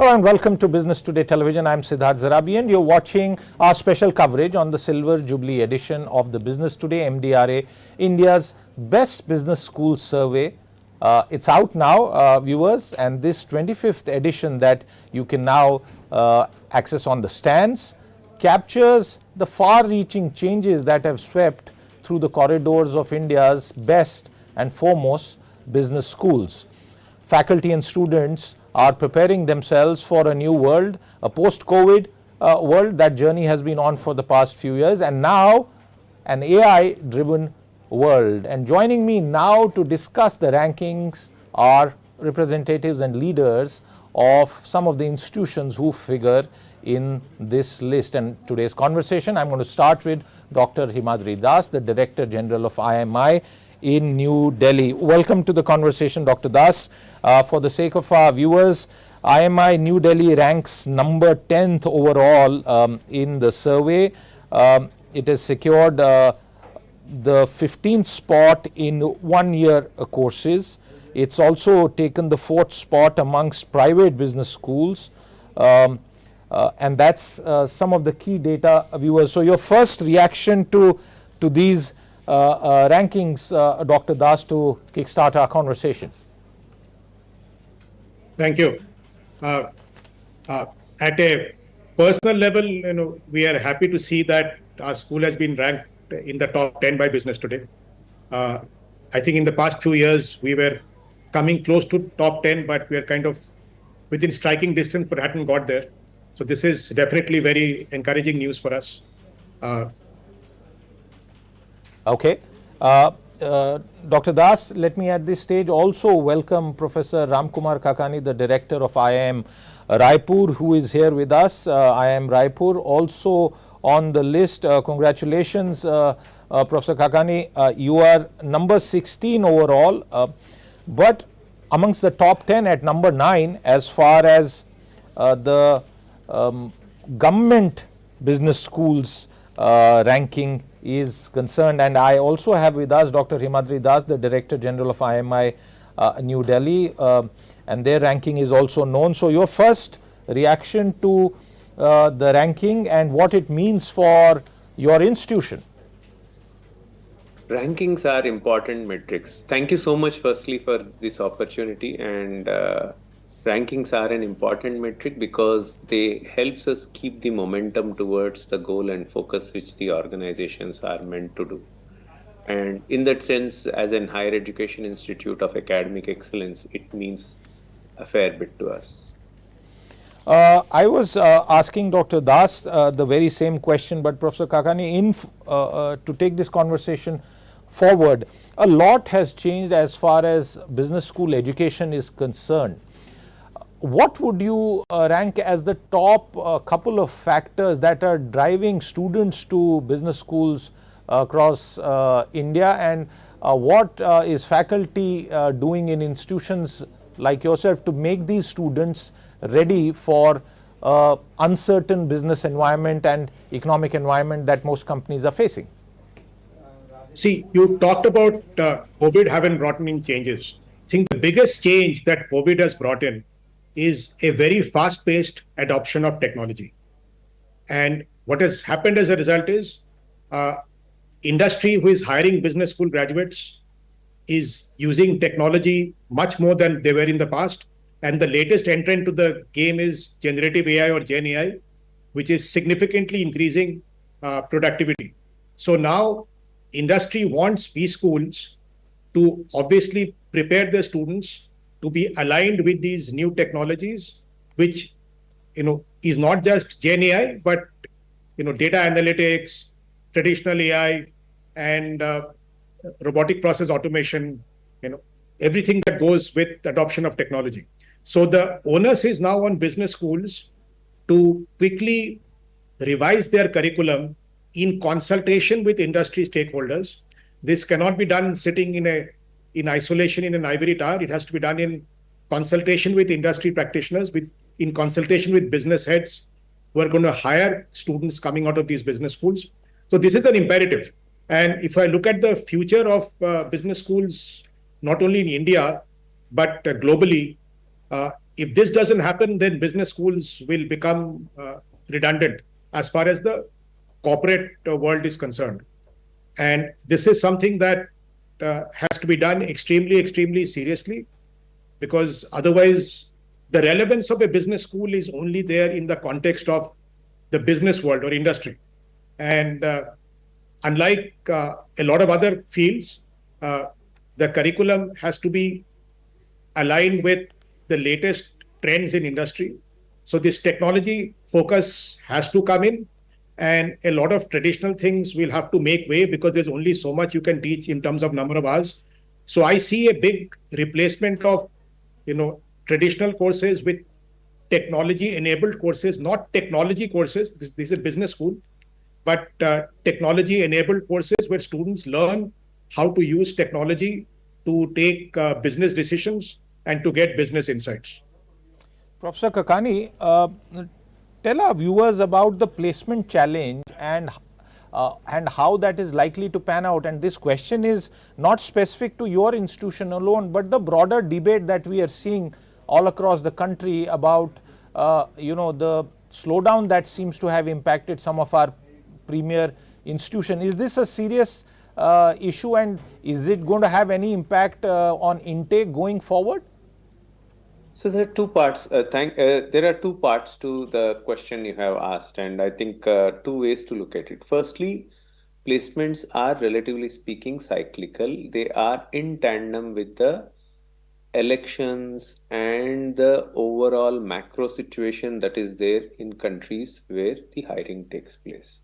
Hello and welcome to Business Today Television. I'm Siddharth Zarabi and you're watching our special coverage on the Silver Jubilee Edition of the Business Today-MDRA, India's Best Business School Survey. It's out now, viewers, and this 25th edition that you can now access on the stands captures the far-reaching changes that have swept through the corridors of India's best and foremost business schools. Faculty and students are preparing themselves for a new world, a post-COVID world. That journey has been on for the past few years, and now an AI-driven world. And joining me now to discuss the rankings are representatives and leaders of some of the institutions who figure in this list. And today's conversation, I'm going to start with Dr. Himadri, the Director General of IMI in New Delhi. Welcome to the conversation, Dr. Das. For the sake of our viewers, IMI New Delhi ranks number 10th overall in the survey. It has secured the 15th spot in one-year courses. It's also taken the 4th spot amongst private business schools. And that's some of the key data, viewers. So your first reaction to these rankings, Dr. Das, to kickstart our conversation. Thank you. At a personal level, we are happy to see that our school has been ranked in the top 10 by Business Today. I think in the past few years, we were coming close to top 10, but we are kind of within striking distance, but hadn't got there. So this is definitely very encouraging news for us. Okay. Dr. Das, let me at this stage also welcome Professor Ram Kumar Kakani, the Director of IIM Raipur, who is here with us. IIM Raipur also on the list. Congratulations, Professor Kakani. You are number 16 overall, but amongst the top 10 at number 9 as far as the government business schools ranking is concerned. And I also have with us Dr. Himadri, the Director General of IMI New Delhi, and their ranking is also known. So your first reaction to the ranking and what it means for your institution. Rankings are important metrics. Thank you so much firstly for this opportunity, and rankings are an important metric because they helps us keep the momentum towards the goal and focus which the organizations are meant to do. And in that sense, as an higher education institute of academic excellence, it means a fair bit to us. I was asking Dr. Das the very same question, but Professor Kakani, to take this conversation forward, a lot has changed as far as business school education is concerned. What would you rank as the top couple of factors that are driving students to business schools across India, and what is faculty doing in institutions like yourself to make these students ready for uncertain business environment and economic environment that most companies are facing? See, you talked about COVID having brought in changes. I think the biggest change that COVID has brought in is a very fast-paced adoption of technology. And what has happened as a result is industry who is hiring business school graduates is using technology much more than they were in the past. And the latest entrant to the game is generative AI or Jain AI, which is significantly increasing productivity. So now industry wants B schools to obviously prepare their students to be aligned with these new technologies, which is not just Gen AI, but data analytics, traditional AI, and robotic process automation. Everything that goes with adoption of technology. So the onus is now on business schools to quickly revise their curriculum in consultation with industry stakeholders. This cannot be done sitting in isolation in an ivory tower. It has to be done in consultation with industry practitioners, in consultation with business heads who are going to hire students coming out of these business schools. So this is an imperative. And if I look at the future of business schools, not only in India, but globally, if this doesn't happen, then business schools will become redundant as far as the corporate world is concerned. And this is something that has to be done extremely, extremely seriously, because otherwise the relevance of a business school is only there in the context of the business world or industry. And unlike a lot of other fields, the curriculum has to be aligned with the latest trends in industry. So this technology focus has to come in, and a lot of traditional things will have to make way, because there's only so much you can teach in terms of number of hours. So I see a big replacement of, traditional courses with technology-enabled courses, not technology courses. This is a business school, but technology-enabled courses where students learn how to use technology to take business decisions and to get business insights. Professor Kakani, tell our viewers about the placement challenge and how that is likely to pan out. And this question is not specific to your institution alone, but the broader debate that we are seeing all across the country about the slowdown that seems to have impacted some of our premier institutions. Is this a serious issue, and is it going to have any impact on intake going forward? So there are two parts. There are two parts to the question you have asked, and I think two ways to look at it. Firstly, placements are, relatively speaking, cyclical. They are in tandem with the elections and the overall macro situation that is there in countries where the hiring takes place.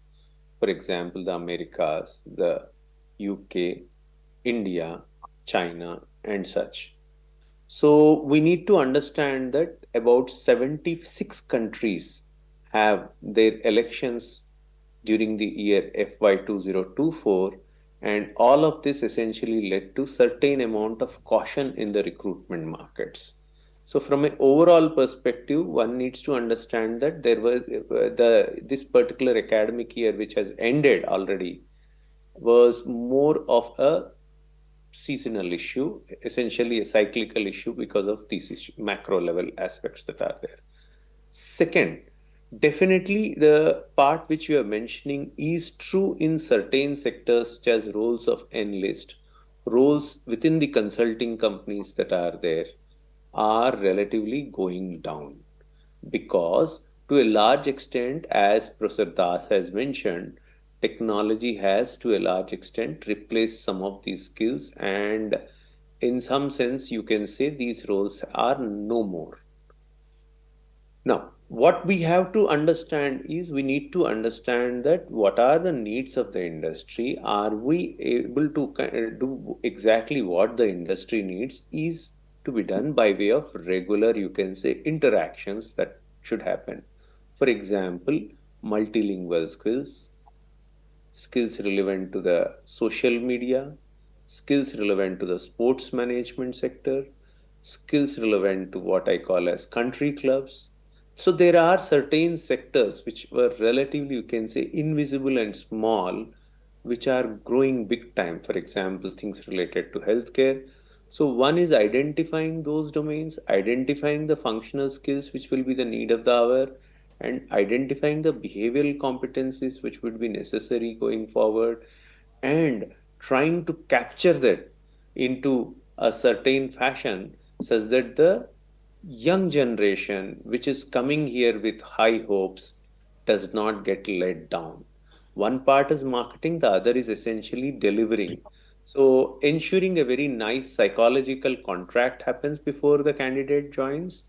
For example, the Americas, the UK, India, China, and such. So we need to understand that about 76 countries have their elections during the year FY 2024, and all of this essentially led to certain amount of caution in the recruitment markets. So from an overall perspective, one needs to understand that there was this particular academic year, which has ended already, was more of a seasonal issue, essentially a cyclical issue because of these macro level aspects that are there. Second, definitely the part which you are mentioning is true in certain sectors, such as roles of enlist, roles within the consulting companies that are there are relatively going down, because to a large extent, as Professor Das has mentioned, technology has to a large extent replaced some of these skills, and in some sense you can say these roles are no more. Now, what we have to understand is we need to understand that what are the needs of the industry. Are we able to do exactly what the industry needs is to be done by way of regular, you can say, interactions that should happen. For example, multilingual skills, skills relevant to the social media, skills relevant to the sports management sector, skills relevant to what I call as country clubs. So there are certain sectors which were relatively, you can say, invisible and small, which are growing big time. For example, things related to healthcare. So one is identifying those domains, identifying the functional skills which will be the need of the hour, and identifying the behavioral competencies which would be necessary going forward, and trying to capture that into a certain fashion such that the young generation which is coming here with high hopes does not get let down. One part is marketing, the other is essentially delivering. So ensuring a very nice psychological contract happens before the candidate joins,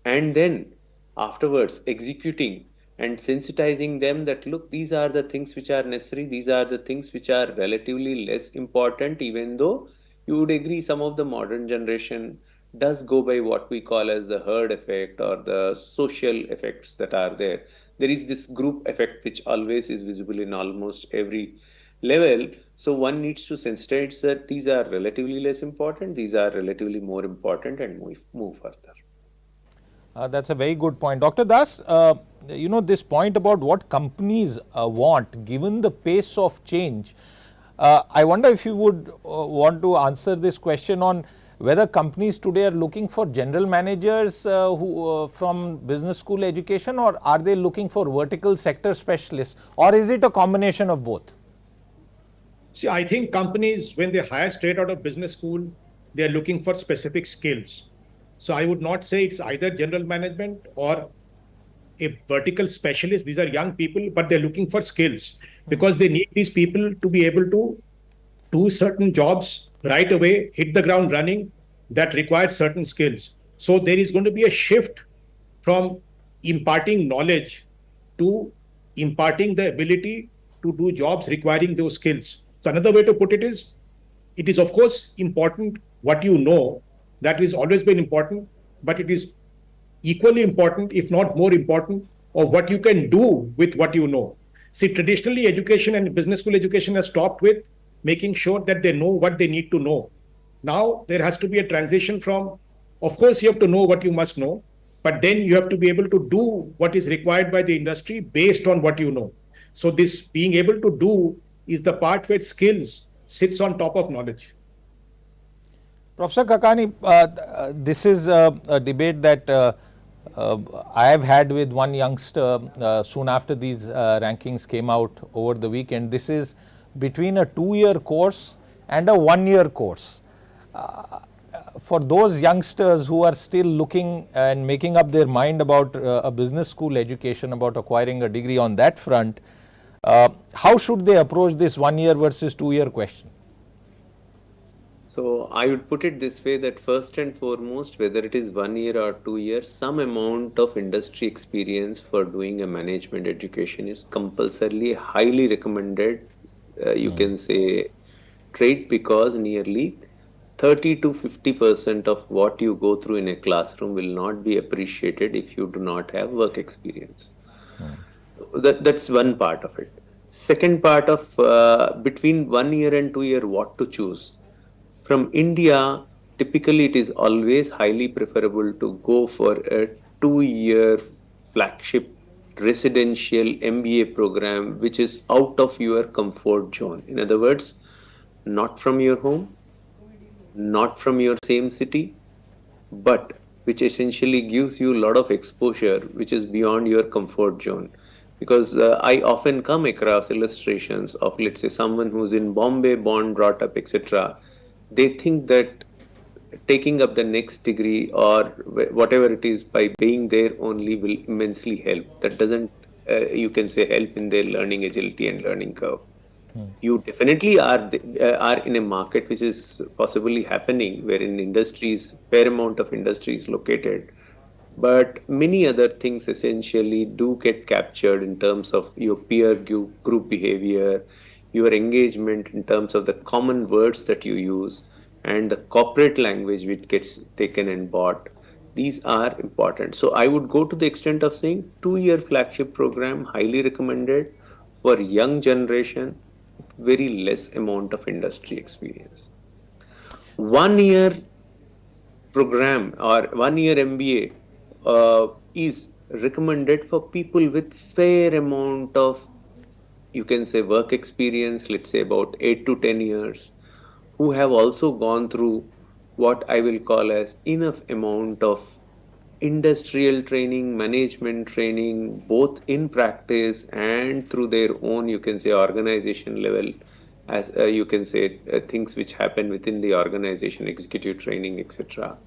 and then afterwards executing and sensitizing them that, look, these are the things which are necessary, these are the things which are relatively less important, even though you would agree some of the modern generation does go by what we call as the herd effect or the social effects that are there. There is this group effect which always is visible in almost every level. So one needs to sensitize that these are relatively less important, these are relatively more important, and move further. That's a very good point. Dr. Das, this point about what companies want, given the pace of change, I wonder if you would want to answer this question on whether companies today are looking for general managers from business school education, or are they looking for vertical sector specialists, or is it a combination of both? See, I think companies, when they hire straight out of business school, they're looking for specific skills. So I would not say it's either general management or a vertical specialist. These are young people, but they're looking for skills because they need these people to be able to do certain jobs right away, hit the ground running, that require certain skills. So there is going to be a shift from imparting knowledge to imparting the ability to do jobs requiring those skills. So another way to put it is of course important what you know. That has always been important, but it is equally important, if not more important, of what you can do with what you know. See, traditionally, education and business school education has stopped with making sure that they know what they need to know. Now, there has to be a transition from, of course, you have to know what you must know, but then you have to be able to do what is required by the industry based on what you know. So this being able to do is the part where skills sits on top of knowledge. Professor Kakani, this is a debate that I have had with one youngster soon after these rankings came out over the weekend. This is between a 2-year course and a 1-year course. For those youngsters who are still looking and making up their mind about a business school education, about acquiring a degree on that front, how should they approach this 1-year versus 2-year question? So I would put it this way, that first and foremost, whether it is 1 year or 2 years, some amount of industry experience for doing a management education is compulsorily highly recommended, you can say, trait, because nearly 30 to 50% of what you go through in a classroom will not be appreciated if you do not have work experience. That's one part of it. Second part of between 1 year and 2 year, what to choose. From India, typically it is always highly preferable to go for a 2-year flagship residential MBA program, which is out of your comfort zone. In other words, not from your home, not from your same city, but which essentially gives you a lot of exposure, which is beyond your comfort zone. Because I often come across illustrations of, let's say, someone who's in Bombay, born, brought up, etc. They think that taking up the next degree or whatever it is by being there only will immensely help. That doesn't, you can say, help in their learning agility and learning curve. You definitely are in a market which is possibly happening, wherein industries, fair amount of industry is located. But many other things essentially do get captured in terms of your peer group behavior, your engagement in terms of the common words that you use, and the corporate language which gets taken and bought. These are important. So I would go to the extent of saying 2-year flagship program, highly recommended for young generation, very less amount of industry experience. 1-year program or 1-year MBA is recommended for people with fair amount of, you can say, work experience, let's say about 8 to 10 years, who have also gone through what I will call as enough amount of industrial training, management training, both in practice and through their own, you can say, organization level, as you can say, things which happen within the organization, executive training, etc.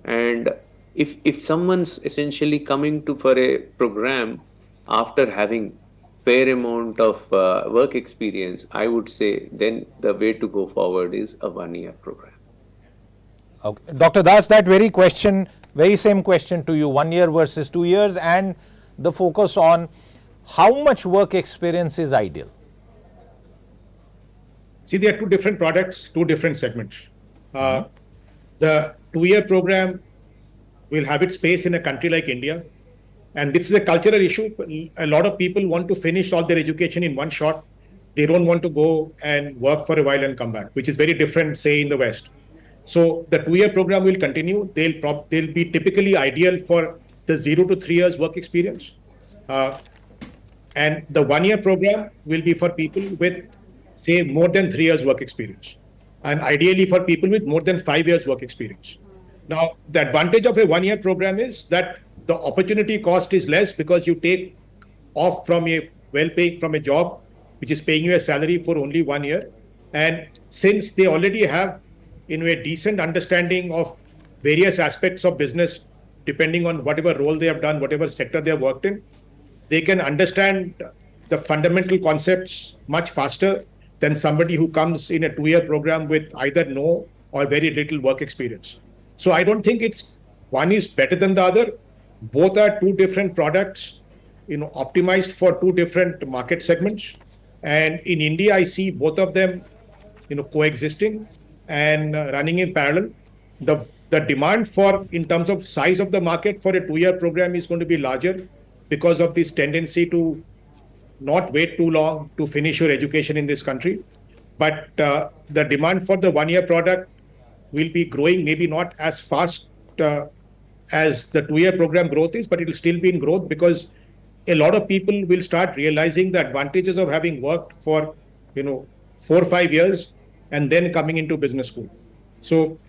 And if someone's essentially coming to for a program after having fair amount of work experience, I would say then the way to go forward is a 1-year program. Okay. Dr. Das, that very same question to you, 1 year versus 2 years, and the focus on how much work experience is ideal. See, there are two different products, two different segments. The 2-year program will have its space in a country like India. And this is a cultural issue. A lot of people want to finish all their education in one shot. They don't want to go and work for a while and come back, which is very different, say, in the West. So the 2-year program will continue. They'll be typically ideal for the 0 to 3 years work experience. And the 1-year program will be for people with, say, more than 3 years work experience. and ideally for people with more than 5 years work experience. Now, the advantage of a 1-year program is that the opportunity cost is less because you take off from a well-paying from a job which is paying you a salary for only 1 year. And since they already have a decent understanding of various aspects of business, depending on whatever role they have done, whatever sector they have worked in, they can understand the fundamental concepts much faster than somebody who comes in a 2-year program with either no or very little work experience. So I don't think one is better than the other. Both are two different products, optimized for two different market segments. And in India, I see both of them, coexisting and running in parallel. The demand in terms of size of the market for a 2-year program is going to be larger because of this tendency to not wait too long to finish your education in this country. But the demand for the 1-year product will be growing, maybe not as fast as the 2-year program growth is, but it will still be in growth because a lot of people will start realizing the advantages of having worked for 4 or 5 years and then coming into business school. So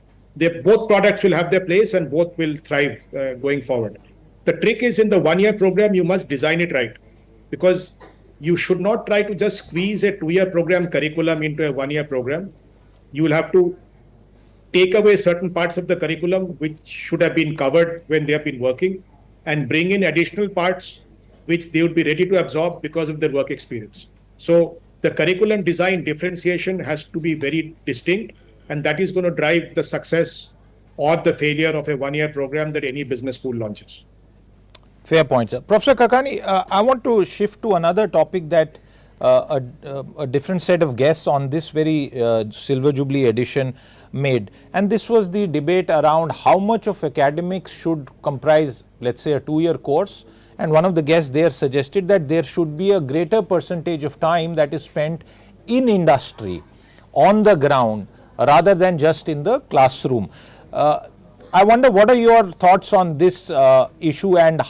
both products will have their place and both will thrive going forward. The trick is in the 1-year program, you must design it right, because you should not try to just squeeze a 2-year program curriculum into a 1-year program. You will have to take away certain parts of the curriculum which should have been covered when they have been working and bring in additional parts which they would be ready to absorb because of their work experience. So the curriculum design differentiation has to be very distinct, and that is going to drive the success or the failure of a 1-year program that any business school launches. Fair point, sir. Professor Kakani, I want to shift to another topic that a different set of guests on this very Silver Jubilee edition made, and this was the debate around how much of academics should comprise, let's say, a 2-year course. And one of the guests there suggested that there should be a greater percentage of time that is spent in industry, on the ground, rather than just in the classroom. I wonder, what are your thoughts on this issue, and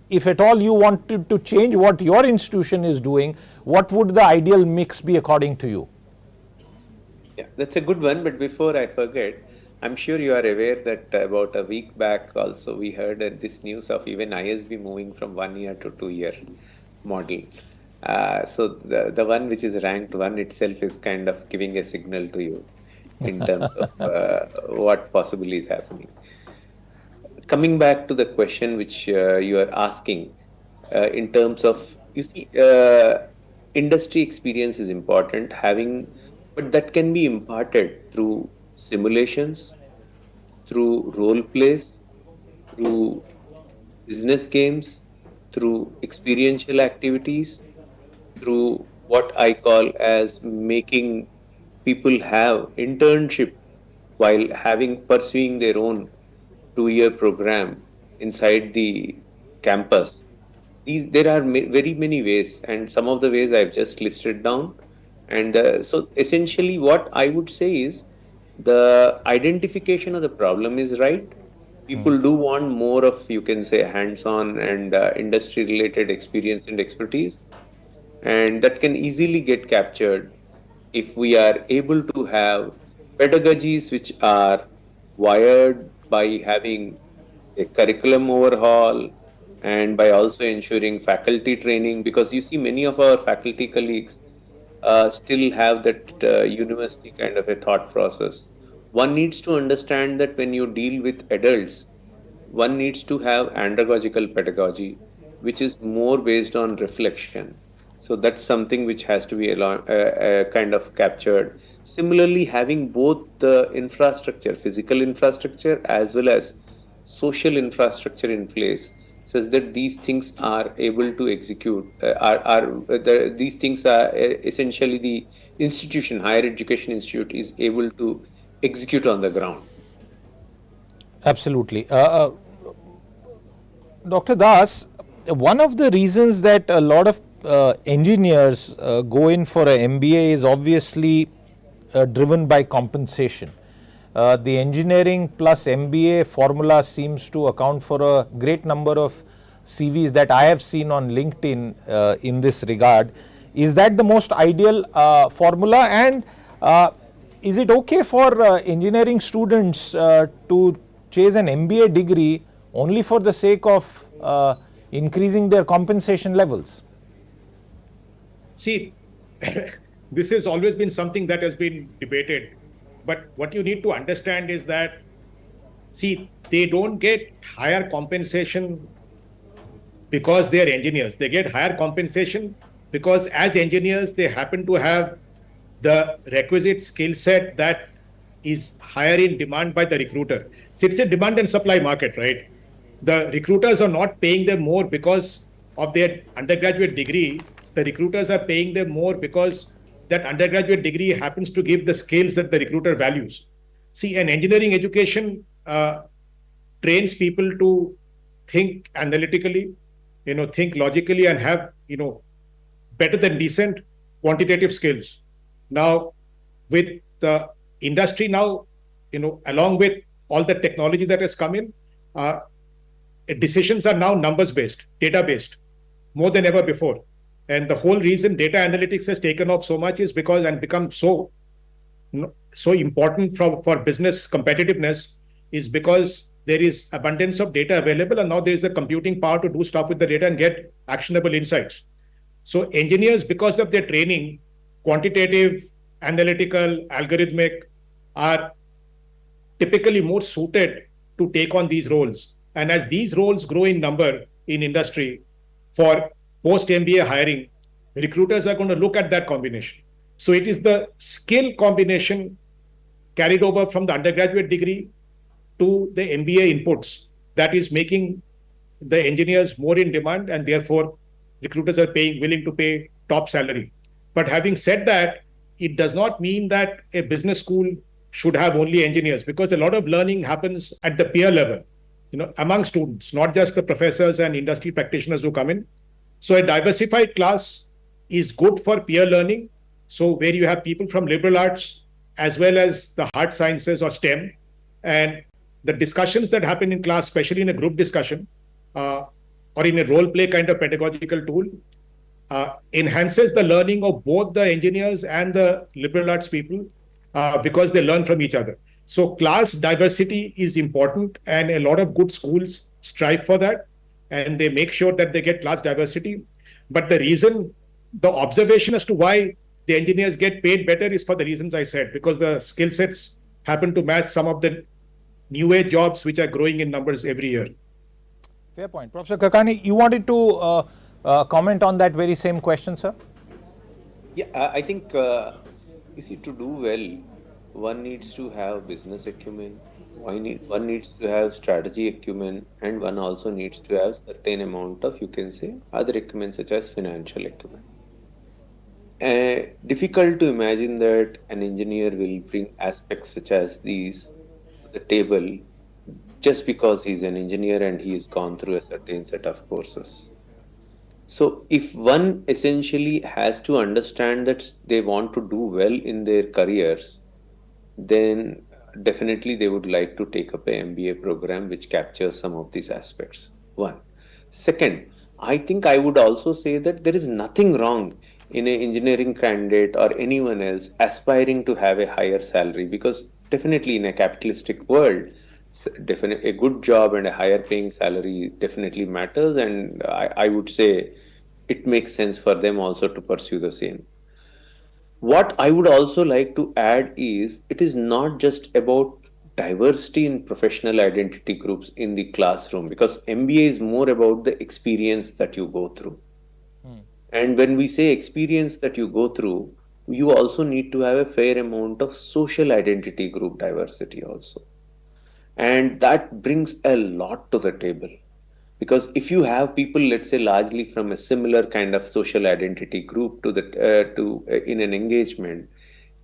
if at all you wanted to change what your institution is doing, what would the ideal mix be according to you? Yeah, that's a good one. But before I forget, I'm sure you are aware that about a week back also we heard this news of even ISB moving from 1-year to 2-year model. So the one which is ranked 1 itself is kind of giving a signal to you in terms of what possibly is happening. Coming back to the question which you are asking, in terms of, you see, industry experience is important, but that can be imparted through simulations, through role plays, through business games, through experiential activities, through what I call as making people have internship while pursuing their own 2-year program inside the campus. There are very many ways, and some of the ways I've just listed down. And so essentially what I would say is the identification of the problem is right. People do want more of, you can say, hands-on and industry-related experience and expertise. And that can easily get captured if we are able to have pedagogies which are wired by having a curriculum overhaul and by also ensuring faculty training, because you see many of our faculty colleagues still have that university kind of a thought process. One needs to understand that when you deal with adults, one needs to have andragogical pedagogy, which is more based on reflection. So that's something which has to be kind of captured. Similarly, having both the infrastructure, physical infrastructure, as well as social infrastructure in place, such that these things are able to execute. These things are essentially the institution, higher education institute, is able to execute on the ground. Absolutely. Dr. Das, one of the reasons that a lot of engineers go in for an MBA is obviously driven by compensation. The engineering plus MBA formula seems to account for a great number of CVs that I have seen on LinkedIn in this regard. Is that the most ideal formula? And is it okay for engineering students to chase an MBA degree only for the sake of increasing their compensation levels? See, this has always been something that has been debated. But what you need to understand is that, see, they don't get higher compensation because they are engineers. They get higher compensation because as engineers, they happen to have the requisite skill set that is higher in demand by the recruiter. So it's a demand and supply market, right? The recruiters are not paying them more because of their undergraduate degree. The recruiters are paying them more because that undergraduate degree happens to give the skills that the recruiter values. See, an engineering education trains people to think analytically, think logically, and have, better than decent quantitative skills. Now, with the industry now, along with all the technology that has come in, decisions are now numbers-based, data-based, more than ever before. And the whole reason data analytics has taken off so much is because and become so important for business competitiveness is because there is abundance of data available, and now there is a computing power to do stuff with the data and get actionable insights. So engineers, because of their training, quantitative, analytical, algorithmic, are typically more suited to take on these roles. And as these roles grow in number in industry for post-MBA hiring, recruiters are going to look at that combination. So it is the skill combination carried over from the undergraduate degree to the MBA inputs that is making the engineers more in demand, and therefore recruiters are willing to pay top salary. But having said that, it does not mean that a business school should have only engineers, because a lot of learning happens at the peer level, among students, not just the professors and industry practitioners who come in. So a diversified class is good for peer learning. So where you have people from liberal arts as well as the hard sciences or STEM, and the discussions that happen in class, especially in a group discussion or in a role play kind of pedagogical tool, enhances the learning of both the engineers and the liberal arts people because they learn from each other. So class diversity is important, and a lot of good schools strive for that, and they make sure that they get class diversity. But the observation as to why the engineers get paid better is for the reasons I said, because the skill sets happen to match some of the new age jobs which are growing in numbers every year. Fair point. Professor Kakani, you wanted to comment on that very same question, sir? Yeah, I think, to do well, one needs to have business acumen, one needs to have strategy acumen, and one also needs to have certain amount of, you can say, other acumen such as financial acumen. Difficult to imagine that an engineer will bring aspects such as these to the table just because he's an engineer and he's gone through a certain set of courses. So if one essentially has to understand that they want to do well in their careers, then definitely they would like to take up an MBA program which captures some of these aspects. One. Second, I think I would also say that there is nothing wrong in an engineering candidate or anyone else aspiring to have a higher salary, because definitely in a capitalistic world, a good job and a higher paying salary definitely matters, and I would say it makes sense for them also to pursue the same. What I would also like to add is, it is not just about diversity in professional identity groups in the classroom, because MBA is more about the experience that you go through. And when we say experience that you go through, you also need to have a fair amount of social identity group diversity also. And that brings a lot to the table. Because if you have people, let's say, largely from a similar kind of social identity group in an engagement,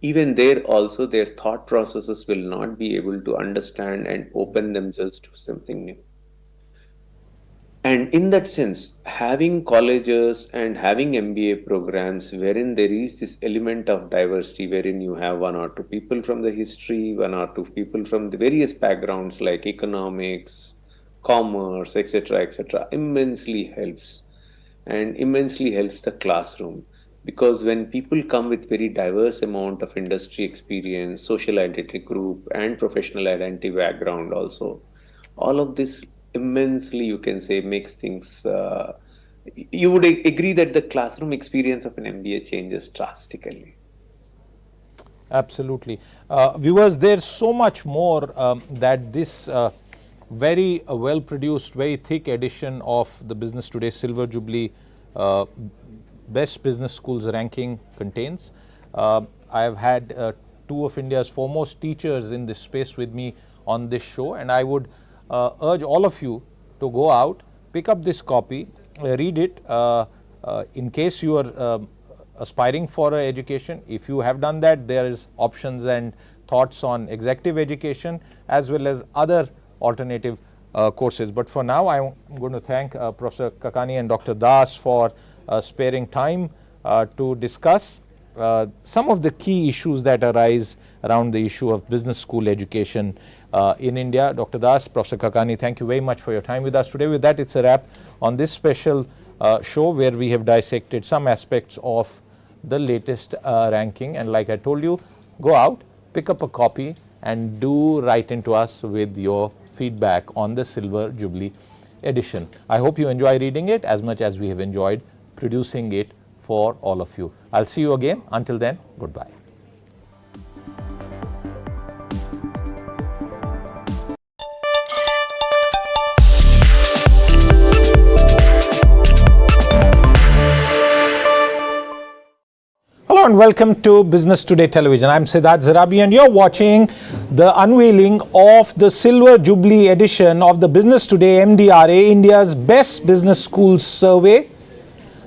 even there also their thought processes will not be able to understand and open themselves to something new. And in that sense, having colleges and having MBA programs wherein there is this element of diversity, wherein you have one or two people from the history, one or two people from the various backgrounds like economics, commerce, etc., immensely helps, and immensely helps the classroom. because when people come with very diverse amount of industry experience, social identity group, and professional identity background also, all of this immensely, you can say, makes things, you would agree that the classroom experience of an MBA changes drastically. Absolutely. Viewers, there's so much more that this very well produced, very thick edition of the Business Today Silver Jubilee Best Business Schools ranking contains. I have had two of India's foremost teachers in this space with me on this show, and I would urge all of you to go out, pick up this copy, read it in case you are aspiring for education. If you have done that, there is options and thoughts on executive education as well as other alternative courses. But for now, I'm going to thank Professor Kakani and Dr. Das for sparing time to discuss some of the key issues that arise around the issue of business school education in India. Dr. Das, Professor Kakani, thank you very much for your time with us today. With that, it's a wrap on this special show where we have dissected some aspects of the latest ranking. And like I told you, go out, pick up a copy, and do write into us with your feedback on the Silver Jubilee edition. I hope you enjoy reading it as much as we have enjoyed producing it for all of you. I'll see you again. Until then, goodbye. Hello and welcome to Business Today Television. I'm Siddharth Zarabi and you're watching the unveiling of the Silver Jubilee edition of the Business Today MDRA, India's Best Business Schools Survey.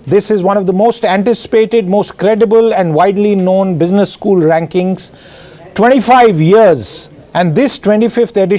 This is one of the most anticipated, most credible and widely known business school rankings, 25 years, and this 25th edition